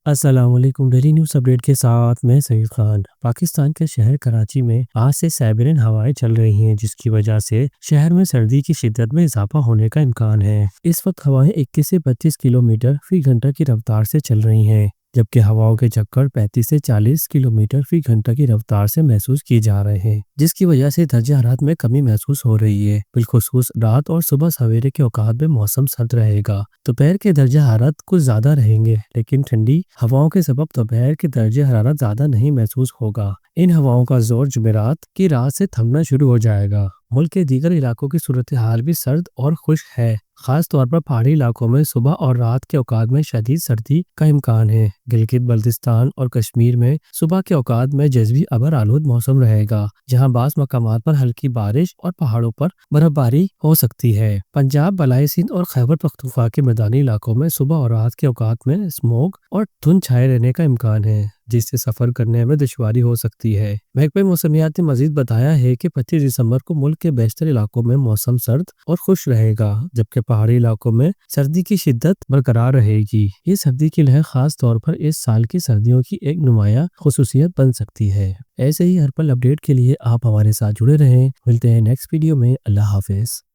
السلام علیکم، daily news update کے ساتھ میں سعید خان۔ پاکستان کے شہر کراچی میں آج سے سائبرین ہوائیں چل رہی ہیں، جس کی وجہ سے شہر میں سردی کی شدت میں اضافہ ہونے کا امکان ہے۔ اس وقت ہوائیں 21 سے 25 کلومیٹر فی گھنٹہ کی رفتار سے چل رہی ہیں، جبکہ ہواؤں کے جھکڑ 35 سے 40 کلومیٹر فی گھنٹہ کی رفتار سے محسوس کیے جا رہے ہیں، جس کی وجہ سے درجہ حرارت میں کمی محسوس ہو رہی ہے۔ بالخصوص رات اور صبح سویرے کے اوقات میں موسم سرد رہے گا۔ دوپہر کے درجہ حرارت کچھ زیادہ رہیں گے، لیکن ٹھنڈی ہواؤں کے سبب دوپہر کے درجہ حرارت زیادہ نہیں محسوس ہوگا۔ ان ہواؤں کا زور جمعرات کی رات سے تھمنا شروع ہو جائے گا۔ ملک کے دیگر علاقوں کی صورتحال بھی سرد اور خشک ہے۔ خاص طور پر پہاڑی علاقوں میں صبح اور رات کے اوقات میں شدید سردی کا امکان ہے۔ گلگت بلتستان اور کشمیر میں صبح کے اوقات میں جزوی ابر آلود موسم رہے گا، جہاں بعض مقامات پر ہلکی بارش اور پہاڑوں پر برف باری ہو سکتی ہے۔ پنجاب، بالائی سندھ اور خیبر پختونخوا کے میدانی علاقوں میں صبح اور رات کے اوقات میں اسموگ اور دھند چھائے رہنے کا امکان ہے، جس سے سفر کرنے میں دشواری ہو سکتی ہے۔ محکمہ موسمیات نے مزید بتایا ہے کہ 25 دسمبر کو ملک کے بیشتر علاقوں میں موسم سرد اور خشک رہے گا، جبکہ پہاڑی علاقوں میں سردی کی شدت برقرار رہے گی۔ یہ سردی کی لہر خاص طور پر اس سال کی سردیوں کی ایک نمایاں خصوصیت بن سکتی ہے۔ ایسے ہی ہر پل اپڈیٹ کے لیے آپ ہمارے ساتھ جڑے رہیں۔ ملتے ہیں نیکسٹ ویڈیو میں۔ اللہ حافظ۔